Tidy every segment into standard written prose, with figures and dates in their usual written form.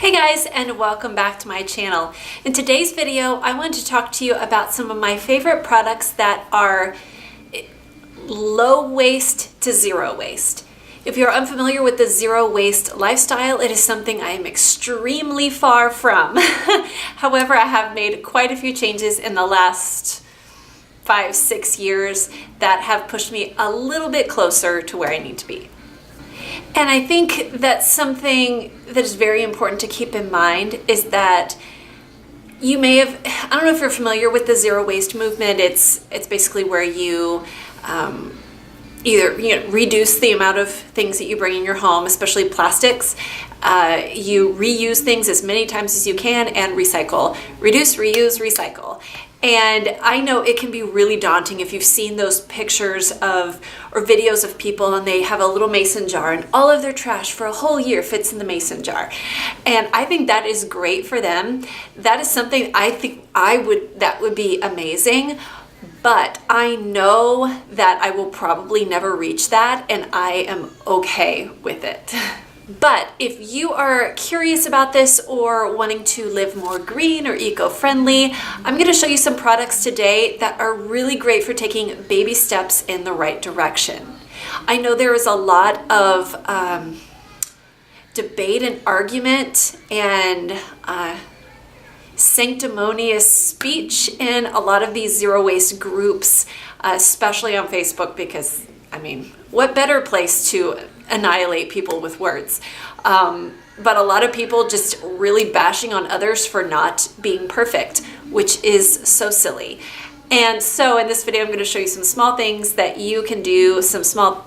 Hey guys, and welcome back to my channel. In today's video, I want to talk to you about some of my favorite products that are low waste to zero waste. If you're unfamiliar with the zero waste lifestyle, it is something I am extremely far from. However, I have made quite a few changes in the last 5-6 years that have pushed me a little bit closer to where I need to be. And I think that something that is very important to keep in mind is that you may have, I don't know if you're familiar with the zero waste movement. It's basically where you either reduce the amount of things that you bring in your home, especially plastics. You reuse things as many times as you can and recycle. Reduce, reuse, recycle. And I know it can be really daunting if you've seen those pictures of or videos of people and they have a little mason jar and all of their trash for a whole year fits in the mason jar. And I think that is great for them. That is something I think that would be amazing. But I know that I will probably never reach that, and I am okay with it. But if you are curious about this or wanting to live more green or eco-friendly, I'm going to show you some products today that are really great for taking baby steps in the right direction. I know there is a lot of debate and argument and sanctimonious speech in a lot of these zero waste groups, especially on Facebook, because I mean, what better place to annihilate people with words? But a lot of people just really bashing on others for not being perfect, which is so silly. And so in this video, I'm going to show you some small things that you can do, some small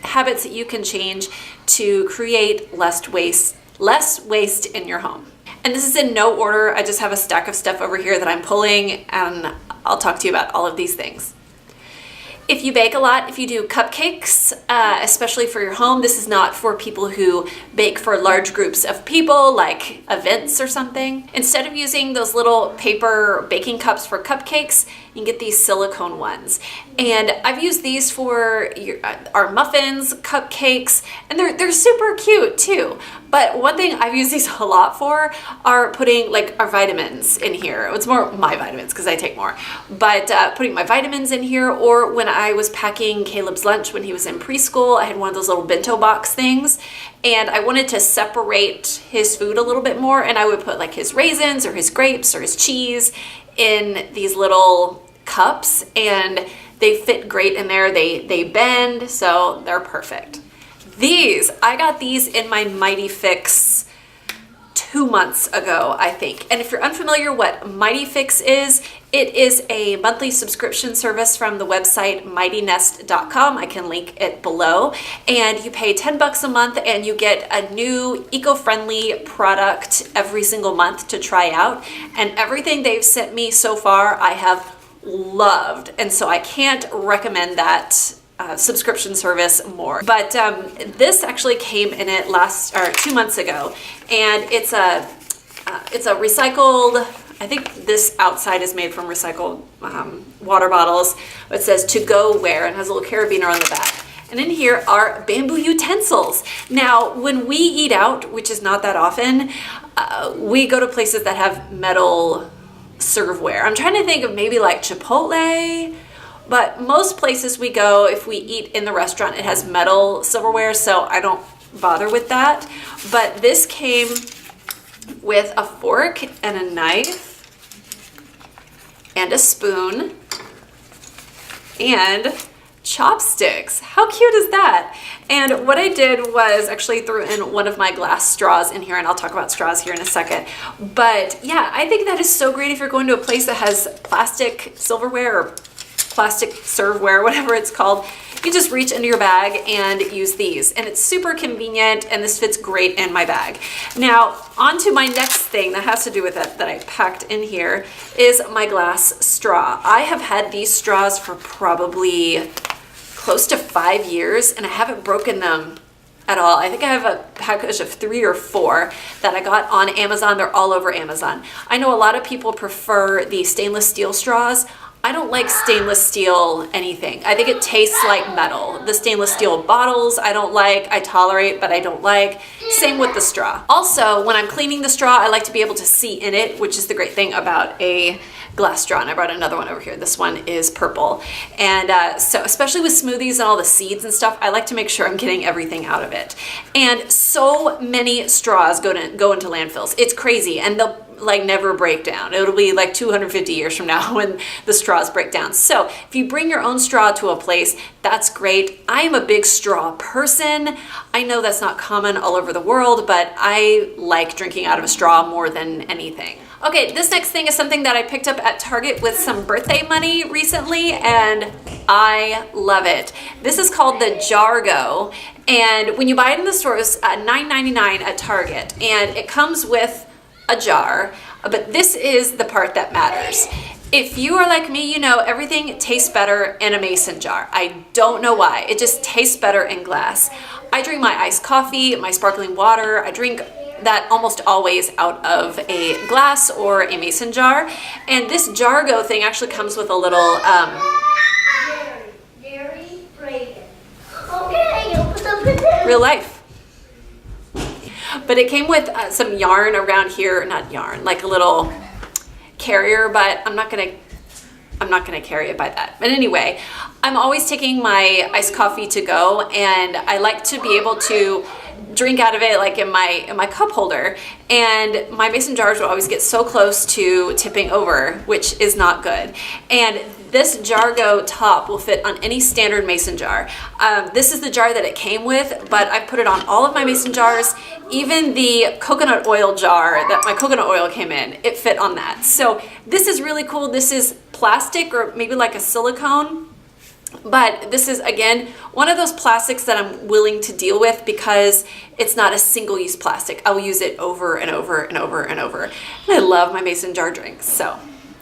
habits that you can change to create less waste in your home. And this is in no order. I just have a stack of stuff over here that I'm pulling, and I'll talk to you about all of these things. If you bake a lot, if you do cupcakes, especially for your home, this is not for people who bake for large groups of people, like events or something. Instead of using those little paper baking cups for cupcakes, you can get these silicone ones. And I've used these for our muffins, cupcakes, and they're super cute too. But one thing I've used these a lot for are putting like our vitamins in here. It's more my vitamins because I take more. But putting my vitamins in here, or when I was packing Caleb's lunch when he was in preschool, I had one of those little bento box things. And I wanted to separate his food a little bit more, and I would put like his raisins or his grapes or his cheese in these little cups, and they fit great in there. They bend, so they're perfect. I got these in my Mighty Fix 2 months ago, I think. And if you're unfamiliar what Mighty Fix is, it is a monthly subscription service from the website mightynest.com. I can link it below. And you pay $10 a month and you get a new eco-friendly product every single month to try out. And everything they've sent me so far, I have loved. And so I can't recommend that subscription service more. But this actually came in it 2 months ago, and it's a recycled, I think this outside is made from recycled water bottles. It says to go where, and has a little carabiner on the back. And in here are bamboo utensils. Now, when we eat out, which is not that often, we go to places that have metal serveware. I'm trying to think of maybe like Chipotle. But most places we go, if we eat in the restaurant, it has metal silverware, so I don't bother with that. But this came with a fork and a knife and a spoon and chopsticks. How cute is that? And what I did was actually threw in one of my glass straws in here, and I'll talk about straws here in a second. But yeah, I think that is so great if you're going to a place that has plastic silverware or plastic serveware, whatever it's called. You just reach into your bag and use these, and it's super convenient, and this fits great in my bag. Now, on to my next thing that has to do with it that I packed in here is my glass straw. I have had these straws for probably close to 5 years, and I haven't broken them at all. I think I have a package of 3 or 4 that I got on Amazon. They're all over Amazon. I know a lot of people prefer the stainless steel straws. I don't like stainless steel anything. I think it tastes like metal. The stainless steel bottles I don't like, I tolerate, but I don't like. Same with the straw. Also, when I'm cleaning the straw, I like to be able to see in it, which is the great thing about a glass straw. And I brought another one over here. This one is purple. And so especially with smoothies and all the seeds and stuff, I like to make sure I'm getting everything out of it. And so many straws go into landfills. It's crazy. And they'll like never break down. It'll be like 250 years from now when the straws break down. So if you bring your own straw to a place, that's great. I am a big straw person. I know that's not common all over the world, but I like drinking out of a straw more than anything. Okay, this next thing is something that I picked up at Target with some birthday money recently, and I love it. This is called the Jargo, and when you buy it in the stores, $9.99 at Target, and it comes with a jar, but this is the part that matters. If you are like me, you know everything tastes better in a mason jar. I don't know why. It just tastes better in glass. I drink my iced coffee, my sparkling water. I drink that almost always out of a glass or a mason jar. And this Jargo thing actually comes with a little real life. But it came with some yarn around here, not yarn, like a little carrier, but I'm not gonna carry it by that. But anyway, I'm always taking my iced coffee to go, and I like to be able to drink out of it like in my cup holder, and my mason jars will always get so close to tipping over, which is not good. And this Jargo top will fit on any standard mason jar. This is the jar that it came with, but I put it on all of my mason jars. Even the coconut oil jar that my coconut oil came in, it fit on that. So this is really cool. This is plastic or maybe like a silicone, but this is, again, one of those plastics that I'm willing to deal with because it's not a single-use plastic. I will use it over and over and over and over. And I love my mason jar drinks, so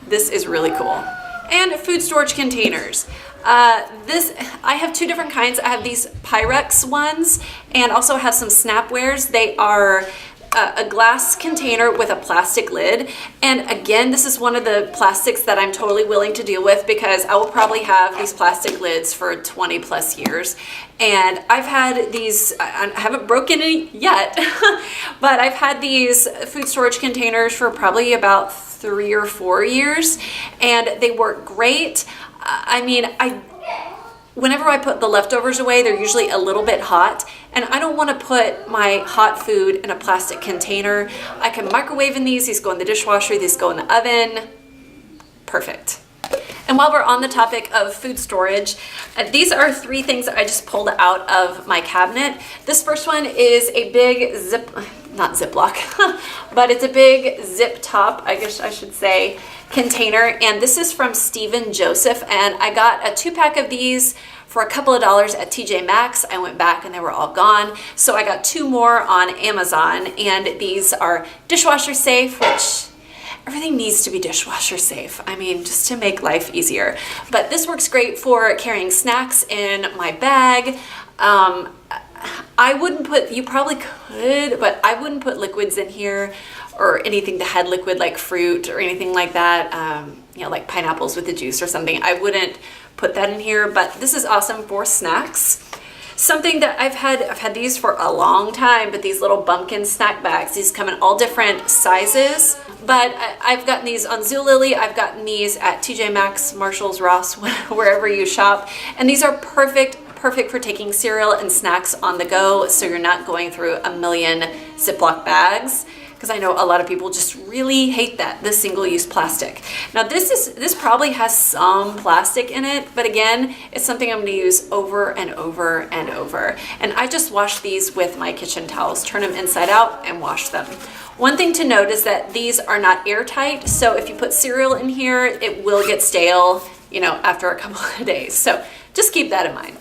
this is really cool. And food storage containers. I have two different kinds. I have these Pyrex ones and also have some Snapwares. They are a glass container with a plastic lid. And again, this is one of the plastics that I'm totally willing to deal with because I will probably have these plastic lids for 20 plus years. And I've had these, I haven't broken any yet, but I've had these food storage containers for probably about 3 or 4 years, and they work great. I mean, whenever I put the leftovers away, they're usually a little bit hot, and I don't want to put my hot food in a plastic container. I can microwave in these go in the dishwasher, these go in the oven. Perfect. And while we're on the topic of food storage, these are 3 things that I just pulled out of my cabinet. This first one is a big not Ziploc, but it's a big zip top, I guess I should say, container. And this is from Stephen Joseph, and I got a 2-pack of these for a couple of dollars at TJ Maxx. I went back and they were all gone. So I got 2 more on Amazon, and these are dishwasher safe, which everything needs to be dishwasher safe. I mean, just to make life easier. But this works great for carrying snacks in my bag. I wouldn't put, you probably could, but I wouldn't put liquids in here or anything that had liquid like fruit or anything like that, you know, like pineapples with the juice or something. I wouldn't put that in here, but this is awesome for snacks. Something that I've had these for a long time, but these little bumpkin snack bags, these come in all different sizes, but I've gotten these on Zulily, I've gotten these at TJ Maxx, Marshalls, Ross, wherever you shop, and these are perfect for taking cereal and snacks on the go, so you're not going through a million Ziploc bags, because I know a lot of people just really hate the single-use plastic. Now this probably has some plastic in it, but again, it's something I'm going to use over and over and over. And I just wash these with my kitchen towels, turn them inside out and wash them. One thing to note is that these are not airtight, so if you put cereal in here, it will get stale, you know, after a couple of days. So just keep that in mind.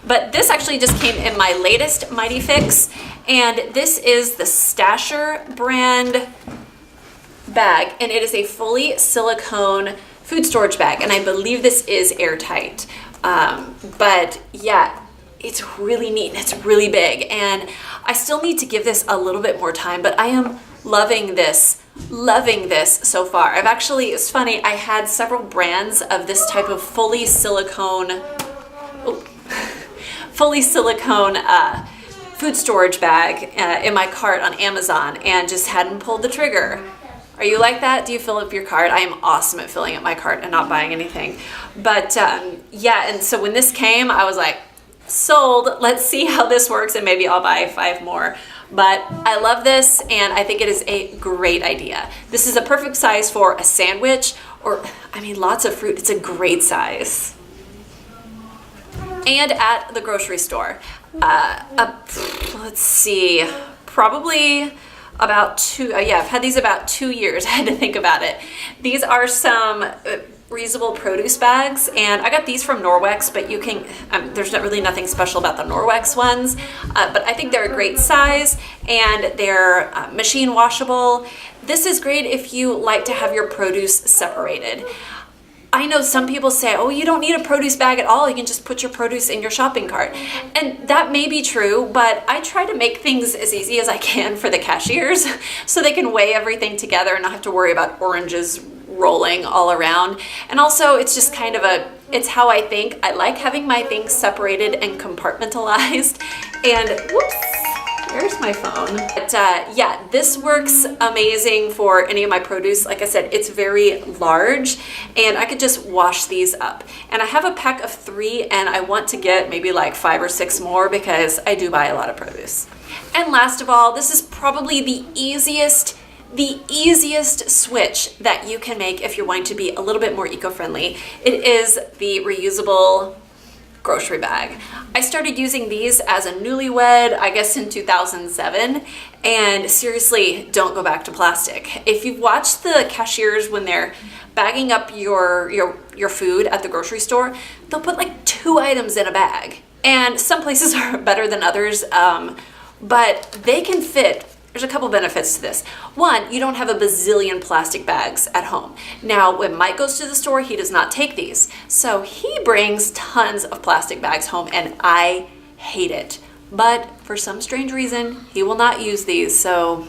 But this actually just came in my latest Mighty Fix, and this is the Stasher brand bag, and it is a fully silicone food storage bag, and I believe this is airtight. But yeah, it's really neat and it's really big, and I still need to give this a little bit more time, but I am loving this Loving this so far. It's funny, I had several brands of this type of fully silicone food storage bag in my cart on Amazon and just hadn't pulled the trigger. Are you like that? Do you fill up your cart? I am awesome at filling up my cart and not buying anything. But yeah, and so when this came, I was like, sold. Let's see how this works and maybe I'll buy 5 more. But I love this and I think it is a great idea. This is a perfect size for a sandwich or, I mean, lots of fruit. It's a great size. And at the grocery store. Let's see, probably about 2, yeah, I've had these about 2 years. I had to think about it. These are some reusable produce bags, and I got these from Norwex, but you can, there's not really nothing special about the Norwex ones, but I think they're a great size, and they're machine washable. This is great if you like to have your produce separated. I know some people say, oh, you don't need a produce bag at all. You can just put your produce in your shopping cart. And that may be true, but I try to make things as easy as I can for the cashiers so they can weigh everything together and not have to worry about oranges rolling all around. And also it's just kind of it's how I think. I like having my things separated and compartmentalized. And whoops. There's my phone. But yeah, this works amazing for any of my produce. Like I said, it's very large and I could just wash these up. And I have a pack of 3 and I want to get maybe like 5 or 6 more because I do buy a lot of produce. And last of all, this is probably the easiest switch that you can make if you're wanting to be a little bit more eco-friendly. It is the reusable grocery bag. I started using these as a newlywed, I guess in 2007, and seriously, don't go back to plastic. If you've watched the cashiers when they're bagging up your food at the grocery store, they'll put like 2 items in a bag. And some places are better than others, but they can fit. There's a couple benefits to this. One, you don't have a bazillion plastic bags at home. Now, when Mike goes to the store, he does not take these. So he brings tons of plastic bags home and I hate it. But for some strange reason, he will not use these. So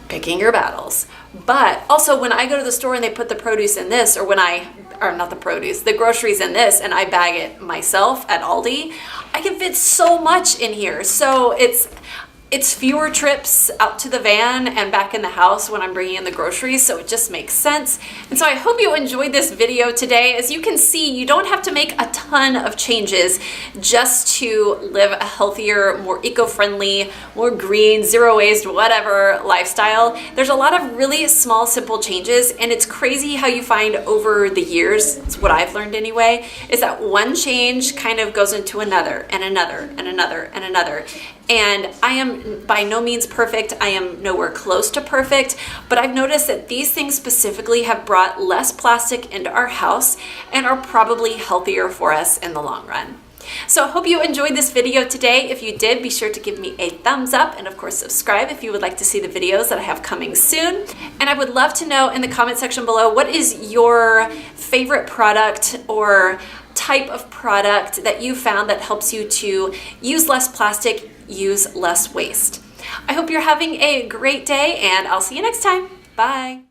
picking your battles. But also when I go to the store and they put the produce in this, or the groceries in this, and I bag it myself at Aldi, I can fit so much in here. So it's fewer trips out to the van and back in the house when I'm bringing in the groceries, so it just makes sense. And so I hope you enjoyed this video today. As you can see, you don't have to make a ton of changes just to live a healthier, more eco-friendly, more green, zero waste, whatever lifestyle. There's a lot of really small, simple changes, and it's crazy how you find over the years, it's what I've learned anyway, is that one change kind of goes into another and another and another and another. And I am by no means perfect. I am nowhere close to perfect, but I've noticed that these things specifically have brought less plastic into our house and are probably healthier for us in the long run. So I hope you enjoyed this video today. If you did, be sure to give me a thumbs up and of course subscribe if you would like to see the videos that I have coming soon. And I would love to know in the comment section below, what is your favorite product or type of product that you found that helps you to use less plastic, use less waste. I hope you're having a great day and I'll see you next time. Bye.